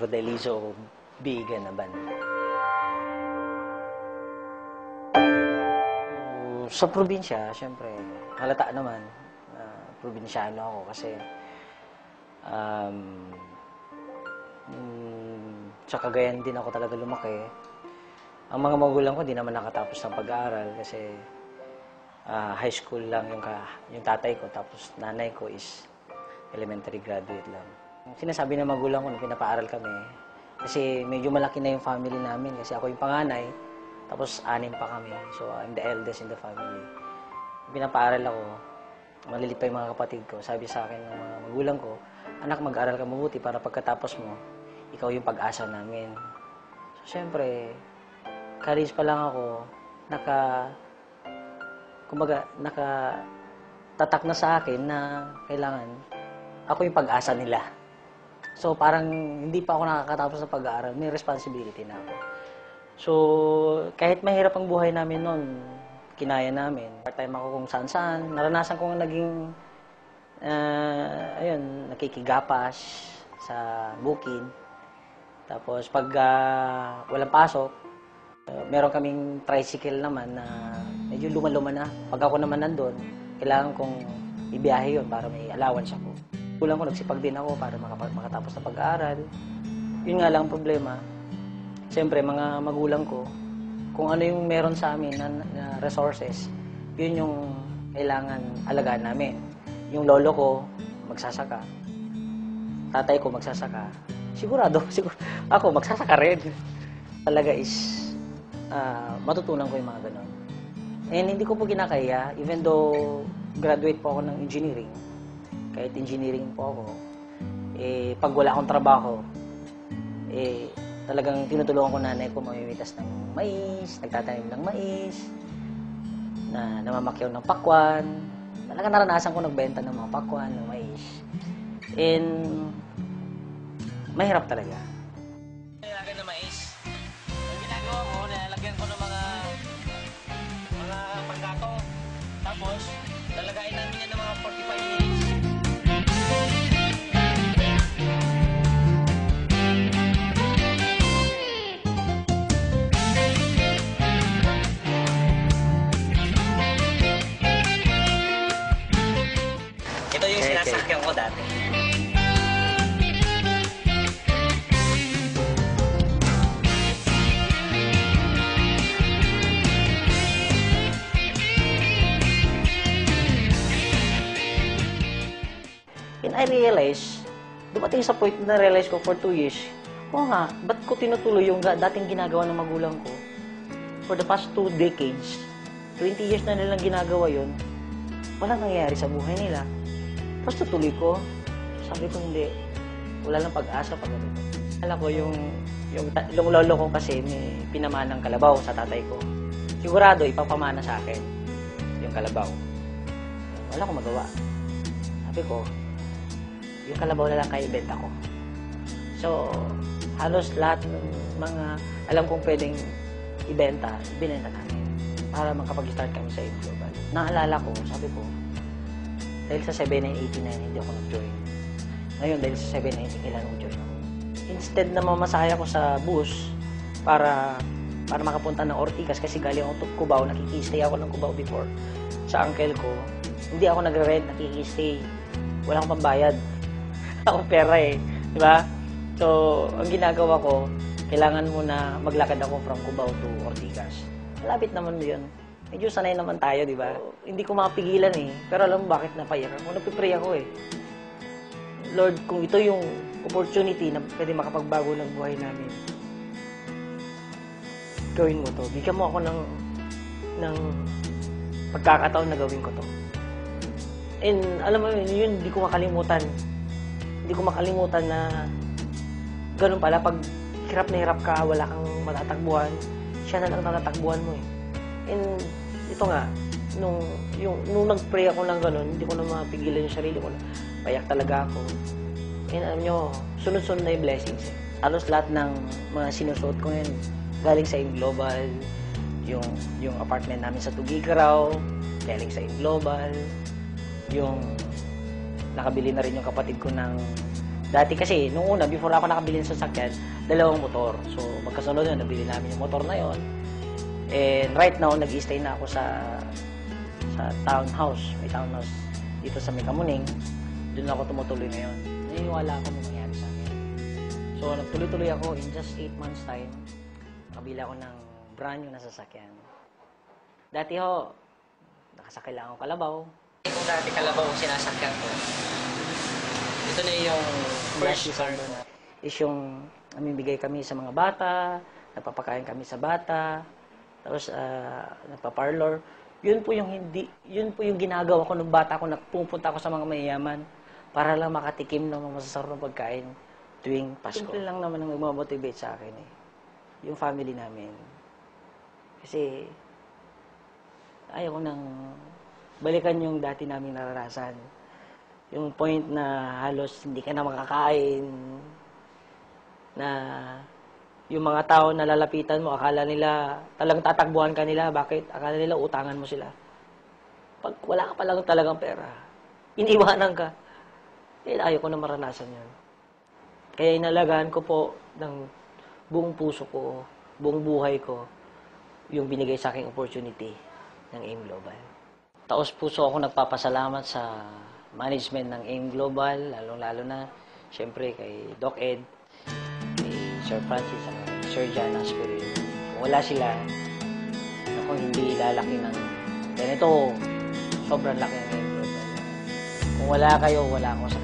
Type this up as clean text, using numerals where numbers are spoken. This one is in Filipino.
Rodelizo Bigan na band. Sa probinsya, syempre, halata naman na probinsyano ako kasi sa Cagayan din ako talaga lumaki. Ang mga magulang ko di naman nakatapos ng pag-aaral kasi high school lang yung tatay ko, tapos nanay ko is elementary graduate lang. Sinasabi ng magulang ko na pinapaaral kami kasi medyo malaki na yung family namin kasi ako yung panganay, tapos 6 pa kami. So, I'm the eldest in the family. Pinapaaral ako, malilit pa yung mga kapatid ko. Sabi sa akin ng mga magulang ko, anak, mag-aral ka mabuti para pagkatapos mo, ikaw yung pag-asa namin. So, syempre, college pa lang ako, nakatatak na sa akin na kailangan ako yung pag-asa nila. So, parang hindi pa ako nakakatapos sa pag-aaral, may responsibility na ako. So, kahit mahirap ang buhay namin noon, kinaya namin. Part-time ako kung saan-saan. Naranasan ko naging, nakikigapas sa bukid. Tapos, pag walang pasok, meron kaming tricycle naman na medyo luma-luma na. Pag ako naman nandun, kailangan kong ibiyahe yun para may allowance ako. Kulang ko, nagsipag din ako para makatapos na pag-aaral. Yun nga lang ang problema. Siyempre, mga magulang ko, kung ano yung meron sa amin na resources, yun yung kailangan alagaan namin. Yung lolo ko, magsasaka. Tatay ko, magsasaka. Siguro, ako, magsasaka rin. Talaga is, matutunan ko yung mga ganon. And hindi ko po kinakaya, even though graduate po ako ng engineering, kahit engineering po ako, pag wala akong trabaho, talagang tinutulungan ko nanay ko mamimitas ng mais, nagtatanim ng mais, na namamakyaw ng pakwan. Talagang naranasan ko nagbenta ng mga pakwan, ng mais. And mahirap talaga. Nilalagyan ng mais. Ang ginagawa ko, nilalagyan ko ng mga panggato. Tapos, lalagayin namin yan ng mga 45 minutes. Ito yung sinasakyan ko dati. And I realized, dumating sa point na realize ko for 2 years, oo nga, ba't ko tinutuloy yung dating ginagawa ng magulang ko? For the past 2 decades, 20 years na nilang ginagawa yun, walang nangyayari sa buhay nila. Tapos tutuloy ko, sabi ko hindi, wala lang pag-asa pag ganito. Alam ko yung lolo ko kasi may pinamanang kalabaw sa tatay ko. Sigurado, ipapamana sa akin yung kalabaw. Wala akong magawa. Sabi ko, yung kalabaw na lang kaya ibenta ko. So, halos lahat ng mga alam kong pwedeng ibenta, binenta namin para makapag-start kami sa Global. Naalala ko, sabi ko, dahil sa 7989, hindi ako nag-join. Ngayon, dahil sa 790, kailan nag-join ako. Instead na mamasaya ko sa bus para makapunta ng Ortigas kasi galing ako to Cubao, nakikistay ako ng Cubao before sa uncle ko. Hindi ako nagre-rent, nakikistay. Wala akong pambayad. Ako pera eh. Diba? So, ang ginagawa ko, kailangan mo na maglakad ako from Cubao to Ortigas. Malapit naman yun. Medyo sanay naman tayo, di ba? Hindi ko mapigilan eh. Pero alam mo bakit napayak ako? Nagpipray ako eh. Lord, kung ito yung opportunity na pwede makapagbago ng buhay namin, gawin mo to. Bigyan mo ako ng pagkakataon na gawin ko to. And alam mo yun, hindi ko makalimutan. Hindi ko makalimutan na ganun pala, pag hirap na hirap ka, wala kang matatakbuhan, siya na lang natatakbuhan mo eh. And ito nga, nung nag-pray ako ng ganun, hindi ko na mapigilan yung sarili ko na payak talaga ako. And alam nyo, sunod-sunod na yung blessings eh. Halos lahat ng mga sinusuot ko ngayon, galing sa Global, yung apartment namin sa Tugigaraw, galing sa Global, yung nakabili na rin yung kapatid ko ng Dati kasi, nung una, before ako nakabili ng sasakyan, dalawang motor. So, magkasunod yun, nabili namin yung motor na yon. And right now, nag-stay na ako sa townhouse. May townhouse dito sa Mekamuning. Doon ako tumutuloy ngayon. Naniniwala ako na mangyari sa akin. So, nagtuloy-tuloy ako in just 8 months time. Nakabila ako ng brand new na sasakyan. Dati ho, nakasakay lang ako kalabaw. Kung dati kalabaw ang sinasakyan ko, ito na yung first car na is yung namimigay kami sa mga bata, napapakain kami sa bata, tapos napaparlor. Yun po yung ginagawa ko nung bata ko, pupunta ako sa mga mayayaman para lang makatikim ng mga masasarap na pagkain tuwing Pasko. Simple lang naman ang nagmamotivate sa akin eh. Yung family namin. Kasi ayaw ko nang balikan yung dati naming naranasan. Yung point na halos hindi ka na makakain, na yung mga tao na lalapitan mo, akala nila, talagang tatakbuhan ka nila, bakit? Akala nila utangan mo sila. Pag wala ka pa lang talagang pera, iniwanan ka. Eh, ayaw ko na maranasan yun. Kaya inalagaan ko po ng buong puso ko, buong buhay ko, yung binigay sa aking opportunity ng AIM Global. Taos puso ako nagpapasalamat sa management ng AIM Global, lalong-lalo na, siyempre, kay Doc Ed, kay Sir Francis, at Sir John Aspirin. Kung wala sila, ako hindi lalaki ng ganito, sobrang laki ng AIM Global. Kung wala kayo, wala ako sa